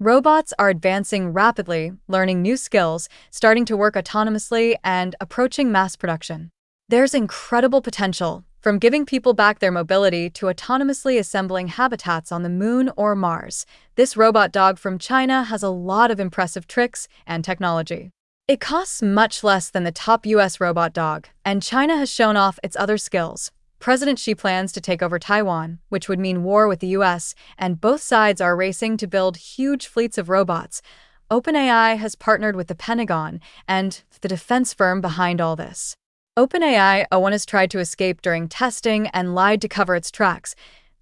Robots are advancing rapidly, learning new skills, starting to work autonomously, and approaching mass production. There's incredible potential, from giving people back their mobility to autonomously assembling habitats on the Moon or Mars. This robot dog from China has a lot of impressive tricks and technology. It costs much less than the top US robot dog, and China has shown off its other skills. President Xi plans to take over Taiwan, which would mean war with the US, and both sides are racing to build huge fleets of robots. OpenAI has partnered with the Pentagon and the defense firm behind all this. OpenAI O1 has tried to escape during testing and lied to cover its tracks.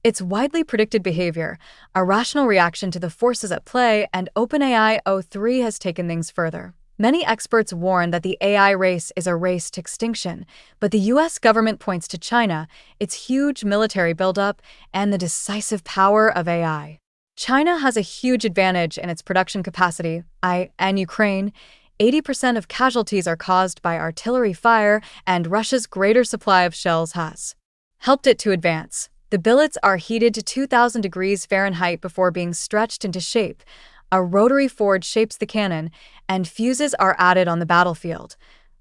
It's widely predicted behavior, a rational reaction to the forces at play, and OpenAI O3 has taken things further. Many experts warn that the AI race is a race to extinction, but the US government points to China, its huge military buildup, and the decisive power of AI. China has a huge advantage in its production capacity. And Ukraine, 80% of casualties are caused by artillery fire, and Russia's greater supply of shells has helped it to advance. The billets are heated to 2,000 degrees Fahrenheit before being stretched into shape. A rotary forge shapes the cannon, and fuses are added on the battlefield.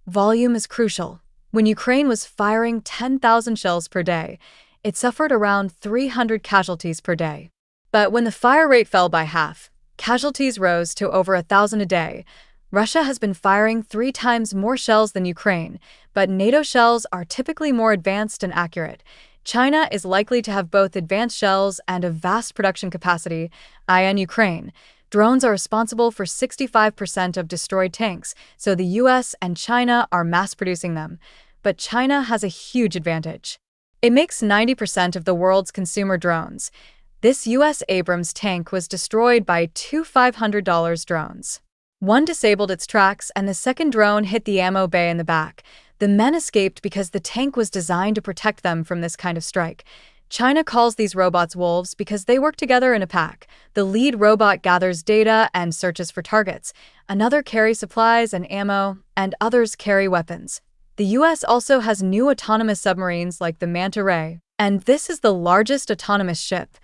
Volume is crucial. When Ukraine was firing 10,000 shells per day, it suffered around 300 casualties per day. But when the fire rate fell by half, casualties rose to over 1,000 a day. Russia has been firing 3 times more shells than Ukraine, but NATO shells are typically more advanced and accurate. China is likely to have both advanced shells and a vast production capacity. In Ukraine, drones are responsible for 65% of destroyed tanks, so the US and China are mass-producing them. But China has a huge advantage. It makes 90% of the world's consumer drones. This US Abrams tank was destroyed by 2 $500 drones. One disabled its tracks, and the second drone hit the ammo bay in the back. The men escaped because the tank was designed to protect them from this kind of strike. China calls these robots wolves because they work together in a pack. The lead robot gathers data and searches for targets. Another carries supplies and ammo, and others carry weapons. The US also has new autonomous submarines like the Manta Ray, and this is the largest autonomous ship.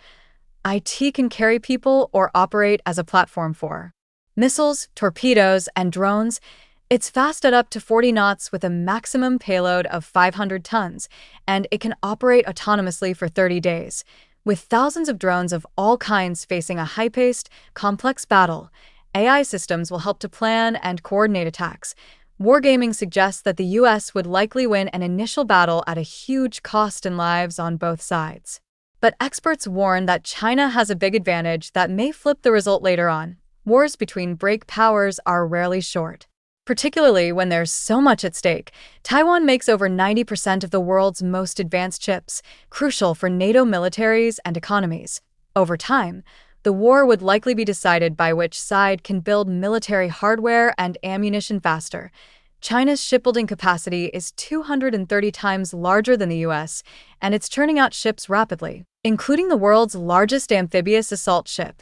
It can carry people or operate as a platform for missiles, torpedoes, and drones. It's fast at up to 40 knots with a maximum payload of 500 tons, and it can operate autonomously for 30 days. With thousands of drones of all kinds facing a high-paced, complex battle, AI systems will help to plan and coordinate attacks. Wargaming suggests that the US would likely win an initial battle at a huge cost in lives on both sides. But experts warn that China has a big advantage that may flip the result later on. Wars between great powers are rarely short, particularly when there's so much at stake. Taiwan makes over 90% of the world's most advanced chips, crucial for NATO militaries and economies. Over time, the war would likely be decided by which side can build military hardware and ammunition faster. China's shipbuilding capacity is 230 times larger than the US, and it's churning out ships rapidly, including the world's largest amphibious assault ship.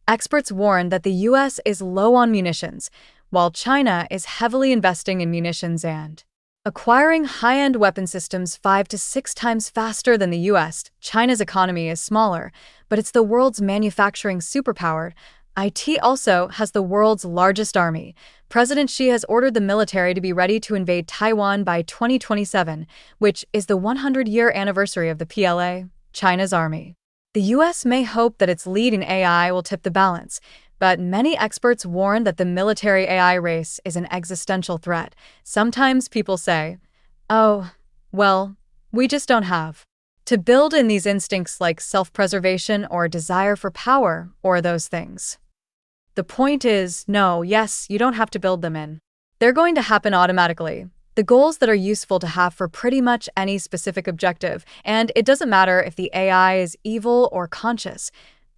Experts warn that the US is low on munitions, while China is heavily investing in munitions and acquiring high-end weapon systems 5 to 6 times faster than the US. China's economy is smaller, but it's the world's manufacturing superpower. It also has the world's largest army. President Xi has ordered the military to be ready to invade Taiwan by 2027, which is the 100-year anniversary of the PLA, China's army. The US may hope that its lead in AI will tip the balance, but many experts warn that the military AI race is an existential threat. Sometimes people say, oh, well, we just don't have to build in these instincts like self-preservation or desire for power or those things. The point is, no, yes, you don't have to build them in. They're going to happen automatically. The goals that are useful to have for pretty much any specific objective, and it doesn't matter if the AI is evil or conscious.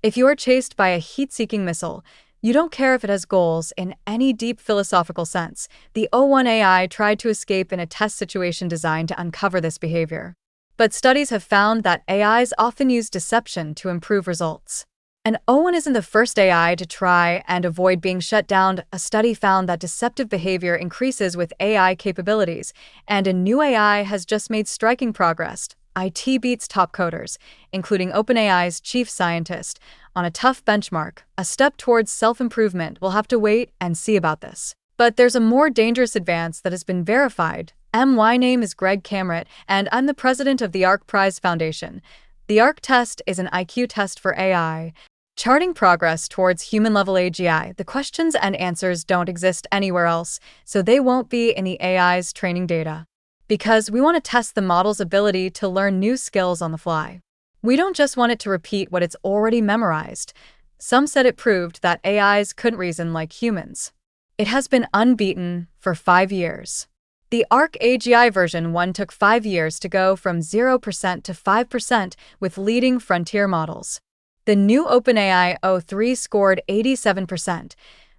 If you are chased by a heat-seeking missile, you don't care if it has goals in any deep philosophical sense. The O1 AI tried to escape in a test situation designed to uncover this behavior. But studies have found that AIs often use deception to improve results. And O1 isn't the first AI to try and avoid being shut down. A study found that deceptive behavior increases with AI capabilities, and a new AI has just made striking progress. It beats top coders, including OpenAI's chief scientist. on a tough benchmark, a step towards self-improvement. We'll have to wait and see about this. But there's a more dangerous advance that has been verified. My name is Greg Kamrat, and I'm the president of the ARC Prize Foundation. The ARC test is an IQ test for AI, charting progress towards human-level AGI. The questions and answers don't exist anywhere else, so they won't be in the AI's training data. Because we want to test the model's ability to learn new skills on the fly. We don't just want it to repeat what it's already memorized. Some said it proved that AIs couldn't reason like humans. It has been unbeaten for 5 years. The ARC AGI version 1 took 5 years to go from 0% to 5% with leading frontier models. The new OpenAI O3 scored 87%.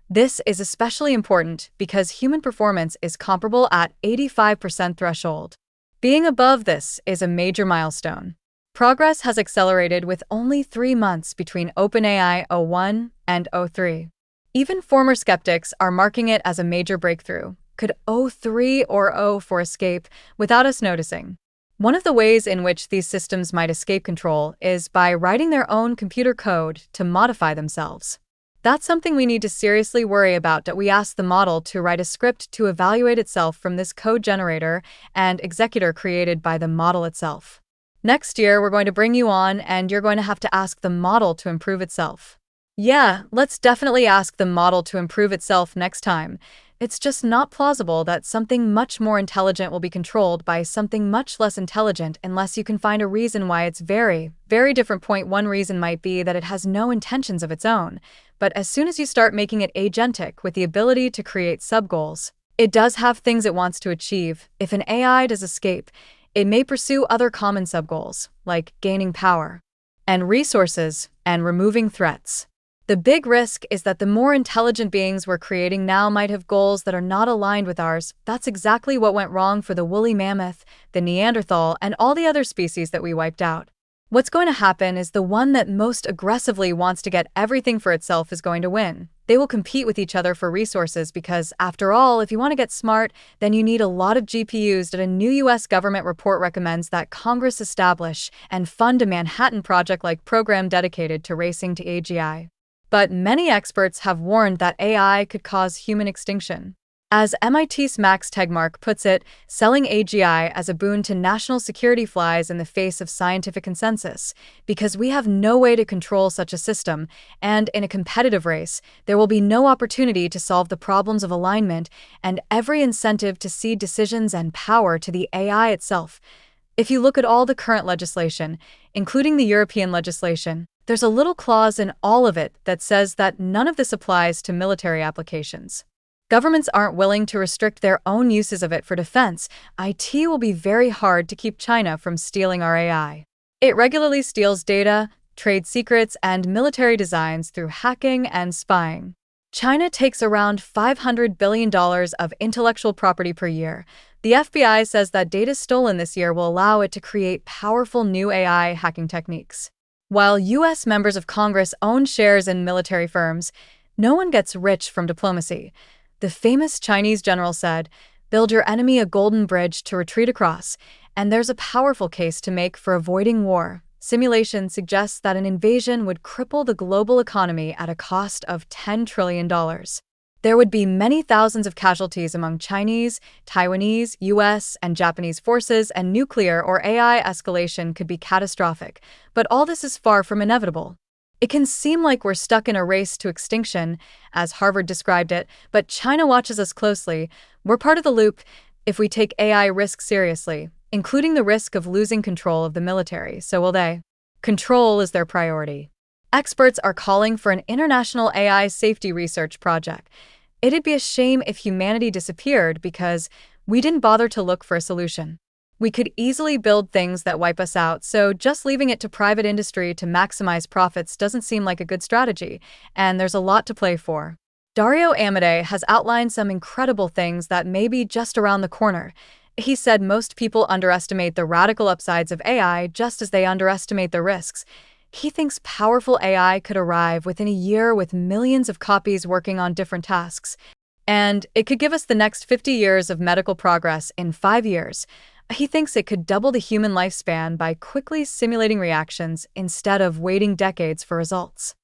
This is especially important because human performance is comparable at 85% threshold. Being above this is a major milestone. Progress has accelerated with only 3 months between OpenAI O1 and O3. Even former skeptics are marking it as a major breakthrough. Could O3 or O4 escape without us noticing? One of the ways in which these systems might escape control is by writing their own computer code to modify themselves. That's something we need to seriously worry about. That we ask the model to write a script to evaluate itself from this code generator and executor created by the model itself. Next year, we're going to bring you on and you're going to have to ask the model to improve itself. Yeah, let's definitely ask the model to improve itself next time. It's just not plausible that something much more intelligent will be controlled by something much less intelligent unless you can find a reason why it's very, very different. One reason might be that it has no intentions of its own. But as soon as you start making it agentic with the ability to create subgoals, it does have things it wants to achieve. If an AI does escape, it may pursue other common subgoals, like gaining power and resources and removing threats. The big risk is that the more intelligent beings we're creating now might have goals that are not aligned with ours. That's exactly what went wrong for the woolly mammoth, the Neanderthal, and all the other species that we wiped out. What's going to happen is the one that most aggressively wants to get everything for itself is going to win. They will compete with each other for resources because, after all, if you want to get smart, then you need a lot of GPUs. That a new US government report recommends that Congress establish and fund a Manhattan Project-like program dedicated to racing to AGI. But many experts have warned that AI could cause human extinction. As MIT's Max Tegmark puts it, selling AGI as a boon to national security flies in the face of scientific consensus, because we have no way to control such a system, and in a competitive race, there will be no opportunity to solve the problems of alignment and every incentive to cede decisions and power to the AI itself. If you look at all the current legislation, including the European legislation, there's a little clause in all of it that says that none of this applies to military applications. Governments aren't willing to restrict their own uses of it for defense. It will be very hard to keep China from stealing our AI. It regularly steals data, trade secrets, and military designs through hacking and spying. China takes around $500 billion of intellectual property per year. The FBI says that data stolen this year will allow it to create powerful new AI hacking techniques. While U.S. members of Congress own shares in military firms, no one gets rich from diplomacy. The famous Chinese general said, "Build your enemy a golden bridge to retreat across," and there's a powerful case to make for avoiding war. Simulation suggests that an invasion would cripple the global economy at a cost of $10 trillion. There would be many thousands of casualties among Chinese, Taiwanese, US, and Japanese forces, and nuclear or AI escalation could be catastrophic. But all this is far from inevitable. It can seem like we're stuck in a race to extinction, as Harvard described it, but China watches us closely. We're part of the loop if we take AI risks seriously, including the risk of losing control of the military. So will they. Control is their priority. Experts are calling for an international AI safety research project. It'd be a shame if humanity disappeared because we didn't bother to look for a solution. We could easily build things that wipe us out, so just leaving it to private industry to maximize profits doesn't seem like a good strategy, and there's a lot to play for. Dario Amodei has outlined some incredible things that may be just around the corner. He said most people underestimate the radical upsides of AI just as they underestimate the risks. He thinks powerful AI could arrive within a year with millions of copies working on different tasks, and it could give us the next 50 years of medical progress in 5 years. He thinks it could double the human lifespan by quickly simulating reactions instead of waiting decades for results.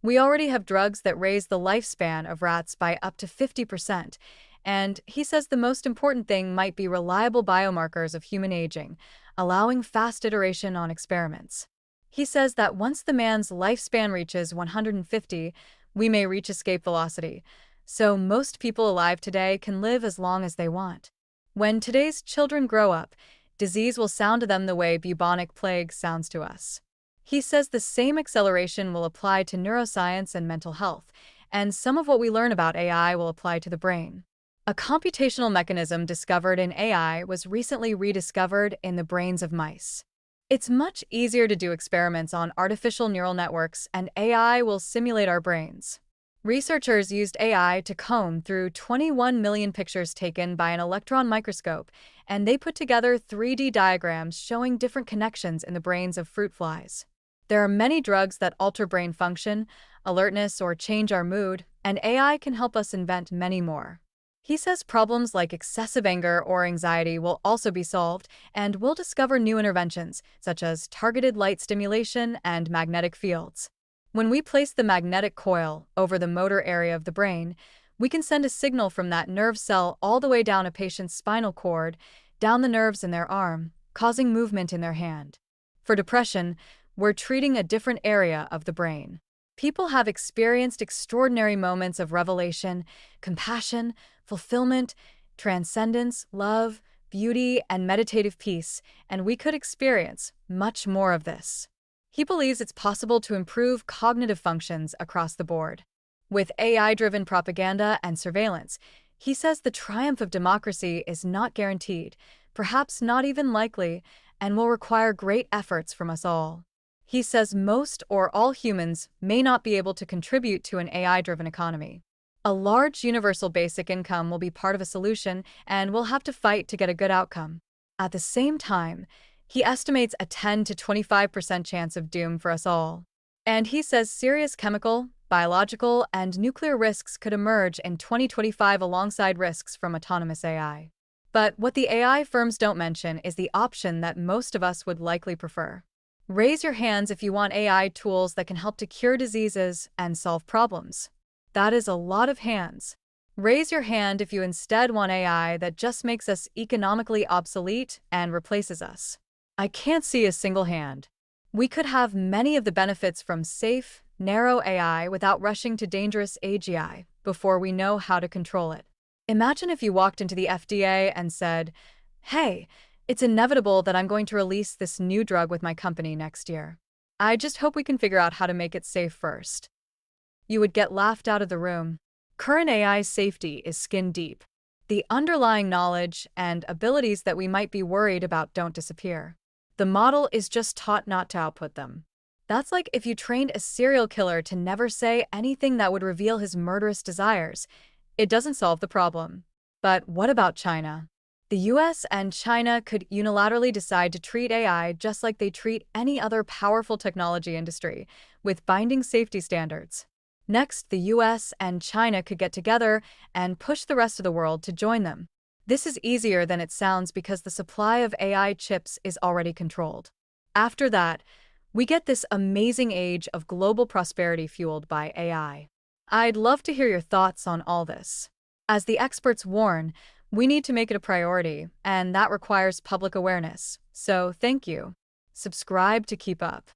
We already have drugs that raise the lifespan of rats by up to 50%, and he says the most important thing might be reliable biomarkers of human aging, allowing fast iteration on experiments. He says that once the man's lifespan reaches 150, we may reach escape velocity, so most people alive today can live as long as they want. When today's children grow up, disease will sound to them the way bubonic plague sounds to us. He says the same acceleration will apply to neuroscience and mental health, and some of what we learn about AI will apply to the brain. A computational mechanism discovered in AI was recently rediscovered in the brains of mice. It's much easier to do experiments on artificial neural networks, and AI will simulate our brains. Researchers used AI to comb through 21 million pictures taken by an electron microscope, and they put together 3D diagrams showing different connections in the brains of fruit flies. There are many drugs that alter brain function, alertness, or change our mood, and AI can help us invent many more. He says problems like excessive anger or anxiety will also be solved, and we'll discover new interventions, such as targeted light stimulation and magnetic fields. When we place the magnetic coil over the motor area of the brain, we can send a signal from that nerve cell all the way down a patient's spinal cord, down the nerves in their arm, causing movement in their hand. For depression, we're treating a different area of the brain. People have experienced extraordinary moments of revelation, compassion, fulfillment, transcendence, love, beauty, and meditative peace, and we could experience much more of this. He believes it's possible to improve cognitive functions across the board. With AI-driven propaganda and surveillance, he says the triumph of democracy is not guaranteed, perhaps not even likely, and will require great efforts from us all. He says most or all humans may not be able to contribute to an AI-driven economy. A large universal basic income will be part of a solution, and we'll have to fight to get a good outcome. At the same time, he estimates a 10 to 25% chance of doom for us all. And he says serious chemical, biological, and nuclear risks could emerge in 2025 alongside risks from autonomous AI. But what the AI firms don't mention is the option that most of us would likely prefer. Raise your hands if you want AI tools that can help to cure diseases and solve problems. That is a lot of hands. Raise your hand if you instead want AI that just makes us economically obsolete and replaces us. I can't see a single hand. We could have many of the benefits from safe, narrow AI without rushing to dangerous AGI before we know how to control it. Imagine if you walked into the FDA and said, "Hey, it's inevitable that I'm going to release this new drug with my company next year. I just hope we can figure out how to make it safe first." You would get laughed out of the room. Current AI safety is skin deep. The underlying knowledge and abilities that we might be worried about don't disappear. The model is just taught not to output them. That's like if you trained a serial killer to never say anything that would reveal his murderous desires. It doesn't solve the problem. But what about China? The US and China could unilaterally decide to treat AI just like they treat any other powerful technology industry, with binding safety standards. Next, the US and China could get together and push the rest of the world to join them. This is easier than it sounds because the supply of AI chips is already controlled. After that, we get this amazing age of global prosperity fueled by AI. I'd love to hear your thoughts on all this. As the experts warn, we need to make it a priority, and that requires public awareness. So thank you. Subscribe to keep up.